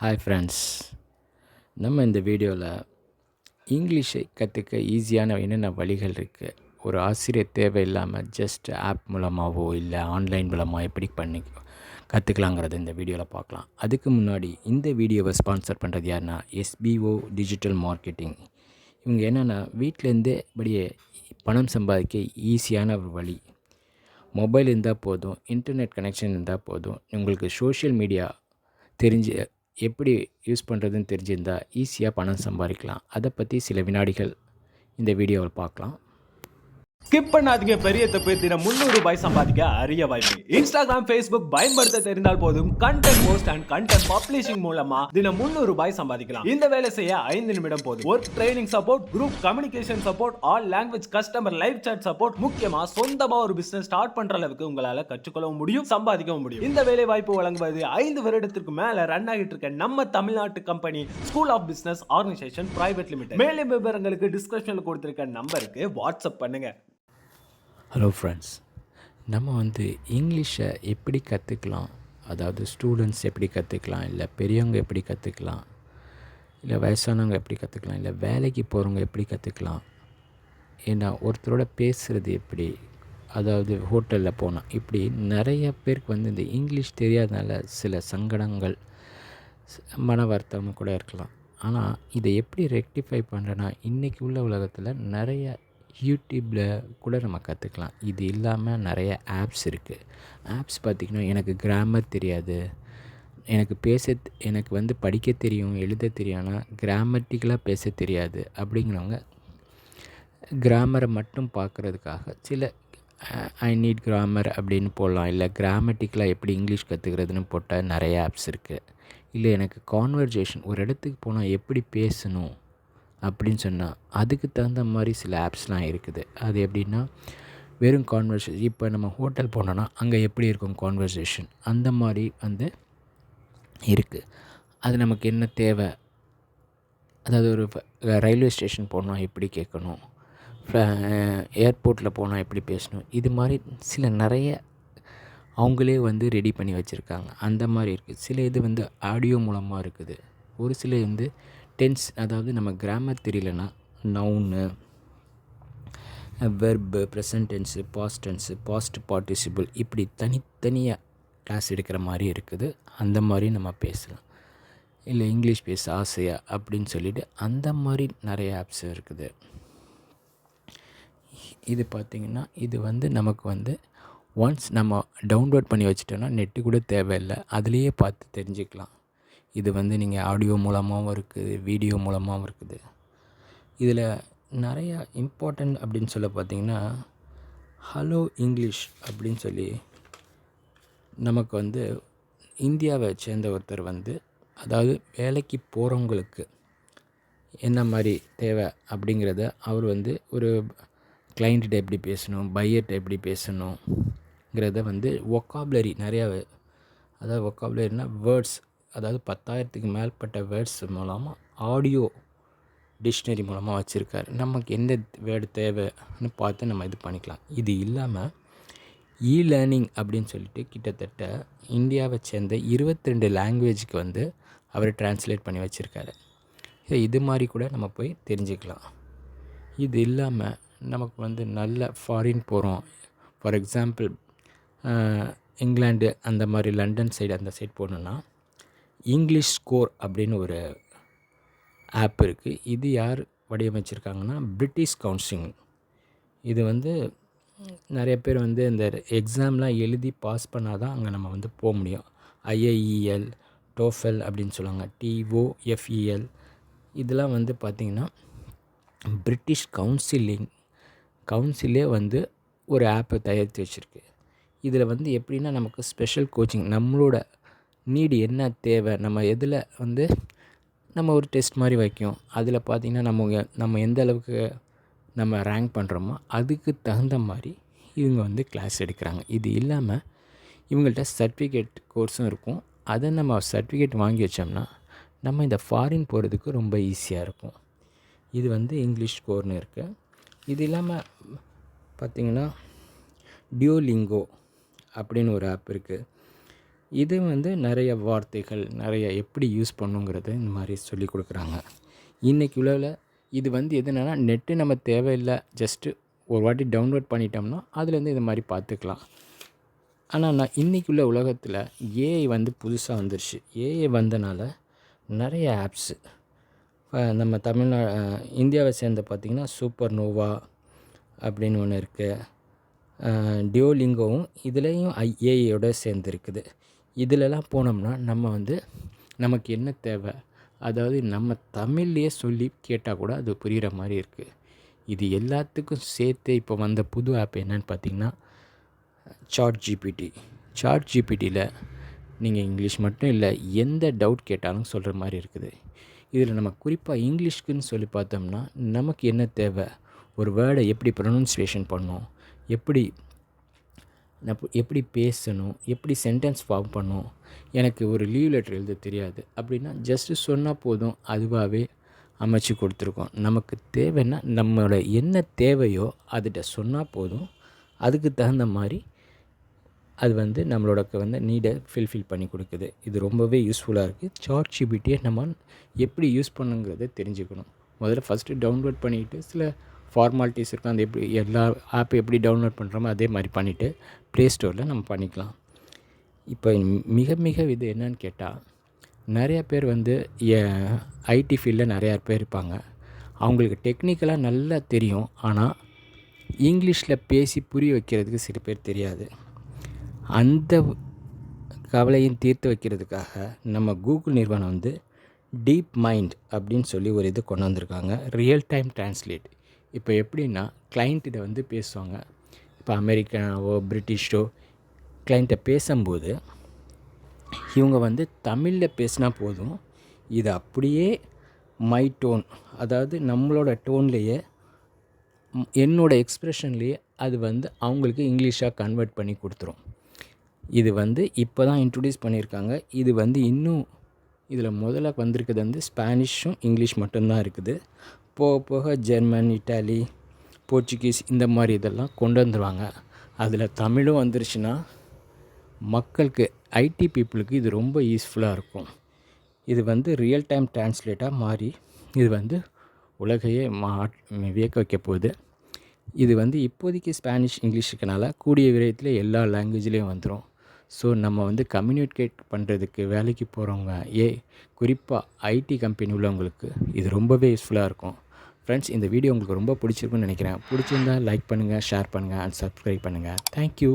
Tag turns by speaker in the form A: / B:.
A: Hi friends, நம்ம இந்த வீடியோவில் இங்கிலீஷை கற்றுக்க ஈஸியான என்னென்ன வழிகள் இருக்குது, ஒரு ஆசிரியர் தேவையில்லாமல் ஜஸ்ட் ஆப் மூலமாகவோ இல்லை ஆன்லைன் மூலமாக எப்படி கற்றுக்கலாங்கிறத இந்த வீடியோவில் பார்க்கலாம். அதுக்கு முன்னாடி இந்த வீடியோவை ஸ்பான்சர் பண்ணுறது யாருன்னா எஸ்பிஓ டிஜிட்டல் மார்க்கெட்டிங். இவங்க என்னென்னா வீட்டிலேருந்தே இப்படியே பணம் சம்பாதிக்க ஈஸியான ஒரு வழி. மொபைல் இருந்தால் போதும், இன்டர்நெட் கனெக்ஷன் இருந்தால் போதும், உங்களுக்கு சோஷியல் மீடியா தெரிஞ்சு எப்படி யூஸ் பண்ணுறதுன்னு தெரிஞ்சிருந்தால் ஈஸியாக பணம் சம்பாதிக்கலாம். அதை பற்றி சில வினாடிகள் இந்த வீடியோவில் பார்க்கலாம்.
B: ஸ்கிப் பண்ணாதீங்க. பெரிய தப்பு. தினம் 300 ரூபாய் சம்பாதிக்க அரிய வாய்ப்பு. இன்ஸ்டாகிராம், ஃபேஸ்புக் பயன்படுத்த தெரிந்தால் போதும், content post and content publishing மூலமா தினம் 300 ரூபாய் சம்பாதிக்கலாம். இந்த வேலை செய்ய 5 நிமிடம் போதும். Work training support, group communication support, all language customer live chat support, முக்கியமா சொந்தமா ஒரு பிசினஸ் ஸ்டார்ட் பண்ற அளவுக்கு உங்களால கற்றுக்கொள்ளவும் முடியும், சம்பாதிக்கவும் முடியும். இந்த வேலை வாய்ப்பு வழங்குவது 5 வருடத்திற்கு மேல ரன் ஆகிட்டு இருக்க நம்ம தமிழ்நாட்டு company school of business organisation private limited. மேலும் விவரங்களுக்கு டிஸ்கிரிப்ஷன்ல கொடுத்திருக்க நம்பருக்கு வாட்ஸ்அப் பண்ணுங்க.
A: ஹலோ ஃப்ரெண்ட்ஸ், நம்ம இங்கிலீஷை எப்படி கற்றுக்கலாம், அதாவது ஸ்டூடெண்ட்ஸ் எப்படி கற்றுக்கலாம், இல்லை பெரியவங்க எப்படி கற்றுக்கலாம், இல்லை வயசானவங்க எப்படி கற்றுக்கலாம், இல்லை வேலைக்கு போகிறவங்க எப்படி கற்றுக்கலாம், ஏன்னா ஒருத்தரோட பேசுகிறது எப்படி, அதாவது ஹோட்டலில் போனால் இப்படி நிறைய பேருக்கு இந்த இங்கிலீஷ் தெரியாதனால சில சங்கடங்கள், மன வருத்தமும் கூட இருக்கலாம். ஆனால் இதை எப்படி ரெக்டிஃபை பண்ணுறேன்னா, இன்றைக்கி உள்ள உலகத்தில் நிறைய யூடியூப்பில் கூட நம்ம கற்றுக்கலாம். இது இல்லாமல் நிறைய ஆப்ஸ் இருக்குது. ஆப்ஸ் பார்த்திங்கன்னா, எனக்கு கிராமர் தெரியாது, எனக்கு படிக்க தெரியும், எழுத தெரியும், ஆனால் கிராமட்டிக்கலாக பேச தெரியாது அப்படிங்கிறவங்க கிராமரை மட்டும் பார்க்குறதுக்காக சில ஐ நீட் கிராமர் அப்படின்னு போடலாம். இல்லை கிராமட்டிக்கலாக எப்படி இங்கிலீஷ் கற்றுக்கிறதுன்னு போட்டால் நிறைய ஆப்ஸ் இருக்குது. இல்லை எனக்கு கான்வர்சேஷன், ஒரு இடத்துக்கு போனால் எப்படி பேசணும் அப்படின்னு சொன்னால் அதுக்கு தகுந்த மாதிரி சில ஆப்ஸ்லாம் இருக்குது. அது எப்படின்னா, வெறும் கான்வர்சேஷன், இப்போ நம்ம ஹோட்டல் போனோன்னா அங்கே எப்படி இருக்கும் கான்வர்சேஷன், அந்த மாதிரி இருக்குது. அது நமக்கு என்ன தேவை, அதாவது ஒரு ரயில்வே ஸ்டேஷன் போனால் எப்படி கேட்கணும், ஏர்போர்ட்டில் போனால் எப்படி பேசணும், இது மாதிரி சில நிறைய அவங்களே ரெடி பண்ணி வச்சுருக்காங்க. அந்த மாதிரி இருக்குது. சில இது ஆடியோ மூலமாக இருக்குது. ஒரு சில டென்ஸ், அதாவது நம்ம கிராமர் தெரியலனா noun, verb, present tense, past tense, past participle, இப்படி தனித்தனியாக கிளாஸ் எடுக்கிற மாதிரி இருக்குது. அந்த மாதிரி நம்ம பேசலாம். இல்லை இங்கிலீஷ் பேச ஆசையா அப்படின்னு சொல்லிவிட்டு அந்த மாதிரி நிறைய ஆப்ஸ் இருக்குது. இது பார்த்திங்கன்னா, இது நமக்கு ஒன்ஸ் நம்ம டவுன்லோட் பண்ணி வச்சுட்டோன்னா நெட்டு கூட தேவையில்லை, அதுலேயே பார்த்து தெரிஞ்சுக்கலாம். இது நீங்கள் ஆடியோ மூலமாகவும் இருக்குது, வீடியோ மூலமாகவும் இருக்குது. இதில் நிறையா இம்பார்ட்டண்ட் அப்படின்னு சொல்ல பார்த்திங்கன்னா, ஹலோ இங்கிலீஷ் அப்படின்னு சொல்லி நமக்கு இந்தியாவை சேர்ந்த ஒருத்தர் அதாவது வேலைக்கு போகிறவங்களுக்கு என்ன மாதிரி தேவை அப்படிங்கிறத அவர் ஒரு கிளைண்ட்டிட்ட எப்படி பேசணும், பையர்கிட்ட எப்படி பேசணுங்கிறத ஒக்காபுலரி நிறையா, அதாவது ஒக்காபுலரினா வேர்ட்ஸ், அதாவது 10,000க்கு மேற்பட்ட வேர்ட்ஸ் மூலமாக ஆடியோ டிக்ஷனரி மூலமாக வச்சுருக்காரு. நமக்கு எந்த வேர்டு தேவைன்னு பார்த்து நம்ம இது பண்ணிக்கலாம். இது இல்லாமல் லேர்னிங் அப்படின்னு சொல்லிட்டு கிட்டத்தட்ட இந்தியாவை சேர்ந்த 22 லாங்குவேஜுக்கு அவர் டிரான்ஸ்லேட் பண்ணி வச்சுருக்காரு. இது மாதிரி கூட நம்ம போய் தெரிஞ்சுக்கலாம். இது இல்லாமல் நமக்கு நல்ல ஃபாரின் போகிறோம், ஃபார் எக்ஸாம்பிள் இங்கிலாந்து அந்த மாதிரி லண்டன் சைடு அந்த சைடு போகணுன்னா இங்கிலீஷ் ஸ்கோர் அப்படின்னு ஒரு ஆப் இருக்குது. இது யார் வடிவமைச்சிருக்காங்கன்னா பிரிட்டிஷ் கவுன்சில். இது நிறைய பேர் இந்த எக்ஸாம்லாம் எழுதி பாஸ் பண்ணால் தான் அங்கே நம்ம போக முடியும். ஐஐஇஎல், டோஃபெல் அப்படின்னு சொல்லுவாங்க, டிஓஎஃப்இஎல். இதெல்லாம் பார்த்திங்கன்னா பிரிட்டிஷ் கவுன்சிலே ஒரு ஆப்பை தயாரித்து வச்சுருக்கு. இதில் எப்படின்னா நமக்கு ஸ்பெஷல் கோச்சிங், நம்மளோட நீடு என்ன தேவை, நம்ம எதில் நம்ம ஒரு டெஸ்ட் மாதிரி வைக்கும். அதில் பார்த்திங்கன்னா நம்ம எந்த அளவுக்கு நம்ம ரேங்க் பண்ணுறோமோ அதுக்கு தகுந்த மாதிரி இவங்க கிளாஸ் எடுக்கிறாங்க. இது இல்லாமல் இவங்கள்ட்ட சர்டிஃபிகேட் கோர்ஸும் இருக்கும். அதை நம்ம சர்டிஃபிகேட் வாங்கி வச்சோம்னா நம்ம இந்த ஃபாரின் போகிறதுக்கு ரொம்ப ஈஸியாக இருக்கும். இது இங்கிலீஷ் ஸ்கோர்னு இருக்குது. இது இல்லாமல் பார்த்திங்கன்னா டியோலிங்கோ அப்படின்னு ஒரு ஆப் இருக்குது. இது வந்து நிறைய வார்த்தைகள், நிறைய எப்படி யூஸ் பண்ணுங்கிறத இந்த மாதிரி சொல்லிக் கொடுக்குறாங்க. இன்றைக்கி உலகில் இது வந்து எதுனா நெட்டு நம்ம தேவையில்லை, ஜஸ்ட்டு ஒரு வாட்டி டவுன்லோட் பண்ணிட்டோம்னா அதுலேருந்து இது மாதிரி பார்த்துக்கலாம். ஆனால் இன்றைக்கி உள்ள உலகத்தில் ஏஐ வந்து புதுசாக வந்துருச்சு. ஏஐ வந்தனால நிறைய ஆப்ஸு நம்ம இந்தியாவை சேர்ந்த பார்த்திங்கன்னா சூப்பர் நோவா அப்படின்னு ஒன்று இருக்குது. டியோலிங்கோவும் இதுலேயும் ஏஐயோட சேர்ந்துருக்குது. இதிலலாம் போனோம்னா நம்ம வந்து நமக்கு என்ன தேவை, அதாவது நம்ம தமிழ்லேயே சொல்லி கேட்டால் கூட அது புரிகிற மாதிரி இருக்குது. இது எல்லாத்துக்கும் சேர்த்து இப்போ வந்த புது ஆப் என்னன்னு பார்த்திங்கன்னா சாட் ஜிபிடியில் நீங்கள் இங்கிலீஷ் மட்டும் இல்லை, எந்த டவுட் கேட்டாலும் சொல்கிற மாதிரி இருக்குது. இதில் நம்ம குறிப்பாக இங்கிலீஷ்க்குன்னு சொல்லி பார்த்தோம்னா நமக்கு என்ன தேவை, ஒரு வேர்டை எப்படி ப்ரொனன்சியேஷன் பண்ணணும், எப்படி பேசணும், எப்படி சென்டென்ஸ் ஃபார்ம் பண்ணணும், எனக்கு ஒரு லீவ் லெட்டர் எழுத தெரியாது அப்படின்னா ஜஸ்ட்டு சொன்னால் போதும், அதுவாகவே அமைச்சு கொடுத்துருக்கோம். நமக்கு தேவைன்னா நம்மளோட என்ன தேவையோ அதுகிட்ட சொன்னால் போதும், அதுக்கு தகுந்த மாதிரி அது வந்து நம்மளோட நீடை ஃபில்ஃபில் பண்ணி கொடுக்குது. இது ரொம்பவே யூஸ்ஃபுல்லாக இருக்குது. சாட் ஜிபிடியை நம்ம எப்படி யூஸ் பண்ணுங்கிறத தெரிஞ்சுக்கணும். முதல்ல ஃபஸ்ட்டு டவுன்லோட் பண்ணிக்கிட்டு சில ஃபார்மாலிட்டிஸ் இருக்கும், அது எப்படி எல்லா ஆப் எப்படி டவுன்லோட் பண்ணுறோமோ அதே மாதிரி பண்ணிவிட்டு ப்ளே ஸ்டோரில் நம்ம பண்ணிக்கலாம். இப்போ மிக இது என்னன்னு கேட்டால், நிறைய பேர் வந்து ஐடி ஃபீல்டில் நிறையா பேர் இருப்பாங்க. அவங்களுக்கு டெக்னிக்கலாக நல்லா தெரியும், ஆனால் இங்கிலீஷில் பேசி புரிய வைக்கிறதுக்கு சில பேர் தெரியாது. அந்த கவலையும் தீர்த்து வைக்கிறதுக்காக நம்ம கூகுள் நிறுவனம் வந்து டீப் மைண்ட் அப்படின்னு சொல்லி ஒரு இது கொண்டு வந்திருக்காங்க, ரியல் டைம் டிரான்ஸ்லேட். இப்போ எப்படின்னா கிளைண்ட்டிட்ட வந்து பேசுவாங்க. இப்போ அமெரிக்காவோ பிரிட்டிஷோ கிளைண்ட்டை பேசும்போது இவங்க வந்து தமிழில் பேசினா போதும், இது அப்படியே மை டோன், அதாவது நம்மளோட டோன்லேயே என்னோடய எக்ஸ்ப்ரெஷன்லேயே அது வந்து அவங்களுக்கு இங்கிலீஷாக கன்வெர்ட் பண்ணி கொடுத்துரும். இது வந்து இப்போ தான் இன்ட்ரடியூஸ் பண்ணியிருக்காங்க. இது வந்து இன்னும் இதில் முதல்ல வந்திருக்கிறது வந்து ஸ்பானிஷும் இங்கிலீஷ் மட்டும்தான் இருக்குது. போக போக ஜெர்மன், இட்டாலி, போர்ச்சுகீஸ் இந்த மாதிரி இதெல்லாம் கொண்டு வந்துடுவாங்க. அதில் தமிழும் வந்துருச்சுன்னா மக்களுக்கு, ஐடி பீப்புளுக்கு இது ரொம்ப யூஸ்ஃபுல்லாக இருக்கும். இது வந்து ரியல் டைம் டிரான்ஸ்லேட்டாக மாறி இது வந்து உலகையே வியக்க வைக்க போகுது. இது வந்து இப்போதைக்கு ஸ்பானிஷ் இங்கிலீஷுக்குனால கூடிய விரைவில் எல்லா லாங்குவேஜ்லேயும் வந்துடும். ஸோ நம்ம வந்து கம்யூனிகேட் பண்ணுறதுக்கு வேலைக்கு போகிறவங்க, குறிப்பாக ஐடி கம்பெனி உள்ளவங்களுக்கு இது ரொம்பவே யூஸ்ஃபுல்லாக இருக்கும். ஃப்ரெண்ட்ஸ், இந்த வீடியோ உங்களுக்கு ரொம்ப பிடிச்சிருக்குன்னு நினைக்கிறேன். பிடிச்சிருந்தால் லைக் பண்ணுங்கள், ஷேர் பண்ணுங்கள் அண்ட் சப்ஸ்கிரைப் பண்ணுங்கள். தேங்க்யூ.